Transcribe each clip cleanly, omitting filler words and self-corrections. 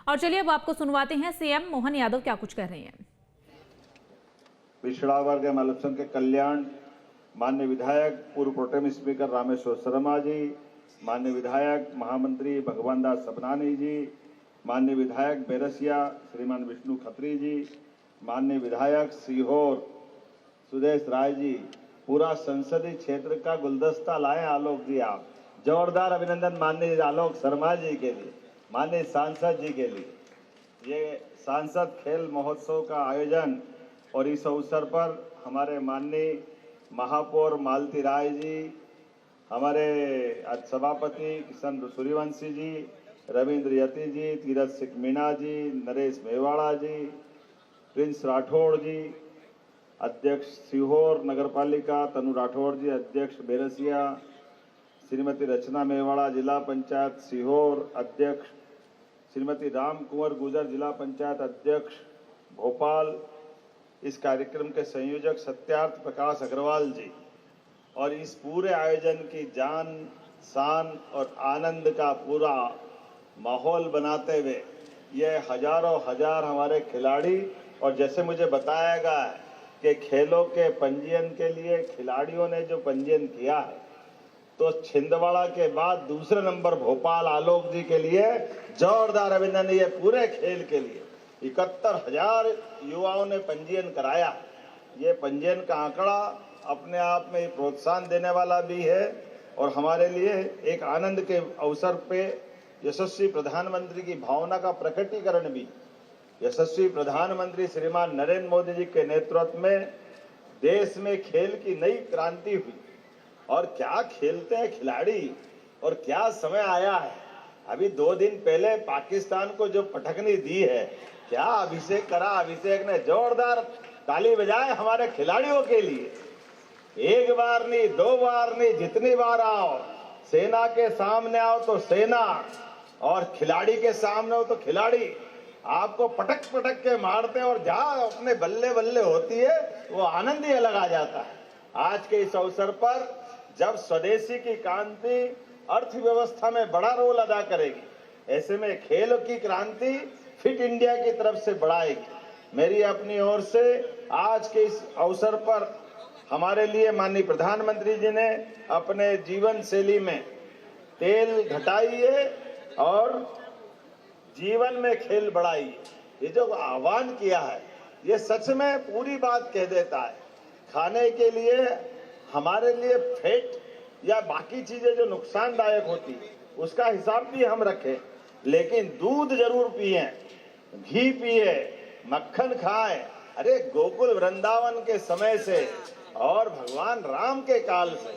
और चलिए अब आपको सुनवाते हैं सीएम मोहन यादव क्या कुछ कह रहे हैं। पिछड़ा वर्ग एवं अल्पसंख्यक के कल्याण माननीय विधायक पूर्व प्रोटेम स्पीकर रामेश्वर शर्मा जी, माननीय विधायक महामंत्री भगवान दास सबनानी जी, माननीय विधायक बेरसिया श्रीमान विष्णु खत्री जी, माननीय विधायक सीहोर सुदेश राय जी, पूरा संसदीय क्षेत्र का गुलदस्ता लाए आलोक जी। आप जोरदार अभिनंदन माननीय आलोक शर्मा जी के लिए, माननीय सांसद जी के लिए। ये सांसद खेल महोत्सव का आयोजन और इस अवसर पर हमारे माननीय महापौर मालती राय जी, हमारे सभापति किशन सूर्यवंशी जी, रविंद्र यति जी, तीरथ सिंह मीणा जी, नरेश मेवाड़ा जी, प्रिंस राठौड़ जी, अध्यक्ष सीहोर नगरपालिका तनु राठौड़ जी, अध्यक्ष बेरसिया, श्रीमती रचना मेवाड़ा जिला पंचायत सीहोर अध्यक्ष, श्रीमती राम कुंवर गुजर जिला पंचायत अध्यक्ष भोपाल, इस कार्यक्रम के संयोजक सत्यार्थ प्रकाश अग्रवाल जी, और इस पूरे आयोजन की जान शान और आनंद का पूरा माहौल बनाते हुए ये हजारों हजार हमारे खिलाड़ी, और जैसे मुझे बताया गया है कि खेलों के पंजीयन के लिए खिलाड़ियों ने जो पंजीयन किया है, तो छिंदवाड़ा के बाद दूसरे नंबर भोपाल आलोक जी के लिए जोरदार अभिनंदन। ये पूरे खेल के लिए 71,000 युवाओं ने पंजीयन कराया। ये पंजीयन का आंकड़ा अपने आप में प्रोत्साहन देने वाला भी है और हमारे लिए एक आनंद के अवसर पे यशस्वी प्रधानमंत्री की भावना का प्रकटीकरण भी। यशस्वी प्रधानमंत्री श्रीमान नरेंद्र मोदी जी के नेतृत्व में देश में खेल की नई क्रांति हुई, और क्या खेलते हैं खिलाड़ी और क्या समय आया है। अभी 2 दिन पहले पाकिस्तान को जो पटकनी दी है, क्या अभिषेक करा, अभिषेक ने जोरदार ताली बजाए हमारे खिलाड़ियों के लिए। एक बार नहीं, 2 बार नहीं, जितनी बार आओ, सेना के सामने आओ तो सेना, और खिलाड़ी के सामने हो तो खिलाड़ी आपको पटक पटक के मारते हैं, और जहां अपने बल्ले बल्ले होती है वो आनंद ही अलग आ जाता है। आज के इस अवसर पर जब स्वदेशी की क्रांति अर्थव्यवस्था में बड़ा रोल अदा करेगी, ऐसे में खेलों की क्रांति फिट इंडिया की तरफ से बढ़ाएगी। मेरी अपनी ओर से आज के इस अवसर पर हमारे लिए माननीय प्रधानमंत्री जी ने अपने जीवन शैली में तेल घटाइए और जीवन में खेल बढ़ाइए, ये जो आह्वान किया है, ये सच में पूरी बात कह देता है। खाने के लिए हमारे लिए फैट या बाकी चीजें जो नुकसानदायक होती है उसका हिसाब भी हम रखें, लेकिन दूध जरूर पिए, घी पिए, मक्खन खाएं। अरे गोकुल वृंदावन के समय से और भगवान राम के काल से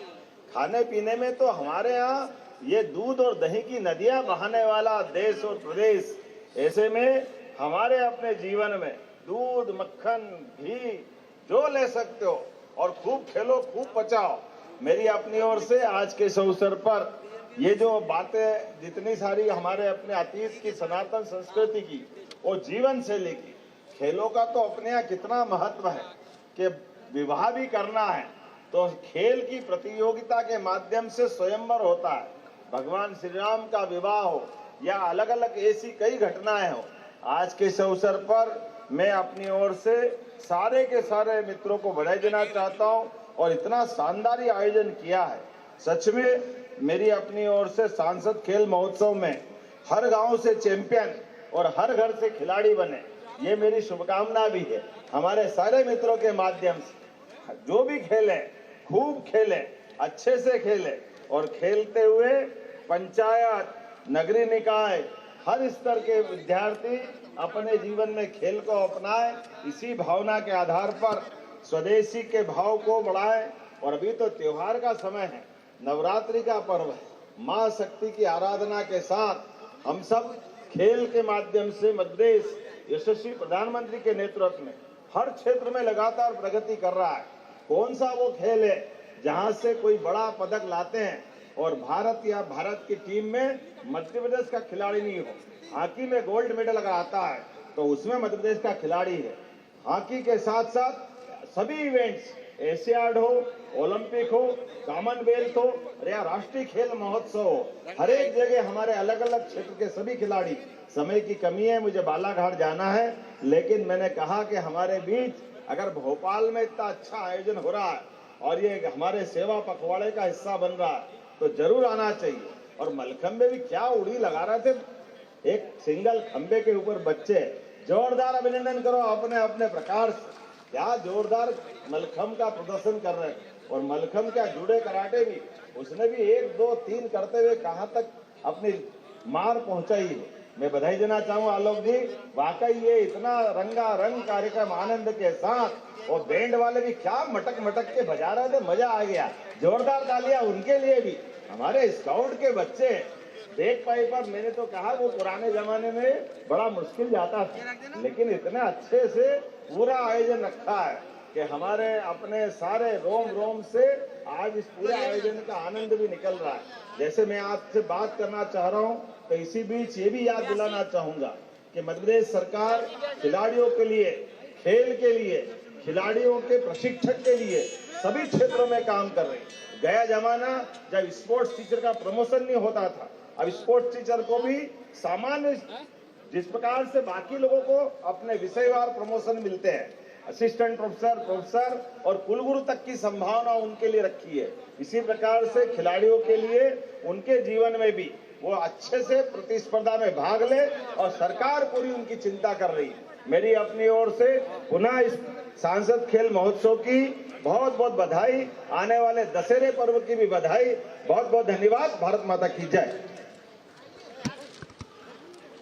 खाने पीने में तो हमारे यहाँ ये दूध और दही की नदियां बहाने वाला देश और प्रदेश। ऐसे में हमारे अपने जीवन में दूध, मक्खन, घी जो ले सकते हो, और खूब खेलो, खूब बचाओ। मेरी अपनी ओर से आज के इस अवसर पर ये जो बातें जितनी सारी हमारे अपने अतीत की सनातन संस्कृति की और जीवन शैली की, खेलों का तो अपने यहाँ कितना महत्व है कि विवाह भी करना है तो खेल की प्रतियोगिता के माध्यम से स्वयंवर होता है। भगवान श्री राम का विवाह हो या अलग अलग ऐसी कई घटनाएं हो, आज के इस अवसर पर मैं अपनी ओर से सारे के सारे मित्रों को बधाई देना चाहता हूं, और इतना शानदार आयोजन किया है। सच में मेरी अपनी ओर से सांसद खेल महोत्सव में हर गांव से चैंपियन और हर घर से खिलाड़ी बने, ये मेरी शुभकामना भी है। हमारे सारे मित्रों के माध्यम से जो भी खेले खूब खेले, अच्छे से खेले, और खेलते हुए पंचायत, नगरीय निकाय, हर स्तर के विद्यार्थी अपने जीवन में खेल को अपनाएं। इसी भावना के आधार पर स्वदेशी के भाव को बढ़ाएं। और अभी तो त्योहार का समय है, नवरात्रि का पर्व है, मां शक्ति की आराधना के साथ हम सब खेल के माध्यम से मध्य प्रदेश यशस्वी प्रधानमंत्री के नेतृत्व में हर क्षेत्र में लगातार प्रगति कर रहा है। कौन सा वो खेल है जहां से कोई बड़ा पदक लाते हैं और भारत या भारत की टीम में मध्य प्रदेश का खिलाड़ी नहीं हो। हॉकी में गोल्ड मेडल अगर आता है तो उसमें मध्य प्रदेश का खिलाड़ी है। हॉकी के साथ साथ सभी इवेंट्स, एशियाड हो, ओलंपिक हो, कॉमनवेल्थ हो या राष्ट्रीय खेल महोत्सव हो, हर एक जगह हमारे अलग अलग क्षेत्र के सभी खिलाड़ी समय की कमी है, मुझे बालाघाट जाना है, लेकिन मैंने कहा कि हमारे बीच अगर भोपाल में इतना अच्छा आयोजन हो रहा है और ये हमारे सेवा पखवाड़े का हिस्सा बन रहा है तो जरूर आना चाहिए। और मलखंबे भी क्या उड़ी लगा रहे थे, एक सिंगल खंबे के ऊपर बच्चे, जोरदार अभिनंदन करो अपने अपने प्रकार से, क्या जोरदार मलखंब का प्रदर्शन कर रहे हैं। और मलखंब क्या जुड़े कराटे भी, उसने भी 1 2 3 करते हुए कहां तक अपनी मार पहुंचाई है। मैं बधाई देना चाहूँ आलोक जी, वाकई ये इतना रंगारंग कार्यक्रम आनंद के साथ, और बैंड वाले भी क्या मटक मटक के बजा रहे थे, मजा आ गया। जोरदार तालियां उनके लिए भी। हमारे स्काउट के बच्चे बैक पाइपर, मैंने तो कहा वो पुराने जमाने में बड़ा मुश्किल जाता था, लेकिन इतने अच्छे से पूरा आयोजन रखा है कि हमारे अपने सारे रोम रोम से आज इस पूरे आयोजन का आनंद भी निकल रहा है। जैसे मैं आपसे बात करना चाह रहा हूं, तो इसी बीच ये भी याद दिलाना चाहूंगा कि मध्य प्रदेश सरकार खिलाड़ियों के लिए, खेल के लिए, खिलाड़ियों के प्रशिक्षक के लिए सभी क्षेत्रों में काम कर रही है। गया जमाना जब स्पोर्ट्स टीचर का प्रमोशन नहीं होता था, अब स्पोर्ट्स टीचर को भी सामान्य जिस प्रकार से बाकी लोगों को अपने विषयवार प्रमोशन मिलते हैं, असिस्टेंट प्रोफेसर, प्रोफेसर और कुलगुरु तक की संभावना उनके लिए रखी है। इसी प्रकार से खिलाड़ियों के लिए उनके जीवन में भी वो अच्छे से प्रतिस्पर्धा में भाग ले, और सरकार पूरी उनकी चिंता कर रही है। मेरी अपनी ओर से पुनः इस सांसद खेल महोत्सव की बहुत बहुत बधाई, आने वाले दशहरे पर्व की भी बधाई। बहुत बहुत धन्यवाद। भारत माता की जय।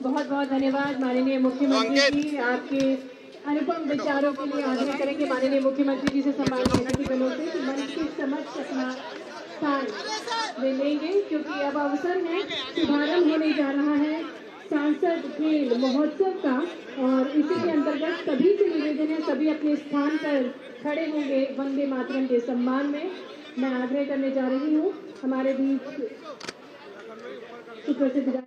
बहुत बहुत धन्यवाद माननीय मुख्यमंत्री जी, आपके अनुपम विचारों के लिए आग्रह करेंगे माननीय मुख्यमंत्री जी से सम्मानित अतिथिगणों से कि मंच के समक्ष अपना स्थान वे लेंगे, क्योंकि अब अवसर है, शुभारंभ होने जा रहा है सांसद खेल महोत्सव का, और इसी के अंतर्गत सभी से निवेदन है, सभी अपने स्थान पर खड़े होंगे वंदे मातरम के सम्मान में। मैं आग्रह करने जा रही हूँ हमारे बीच सुप्रसिद्ध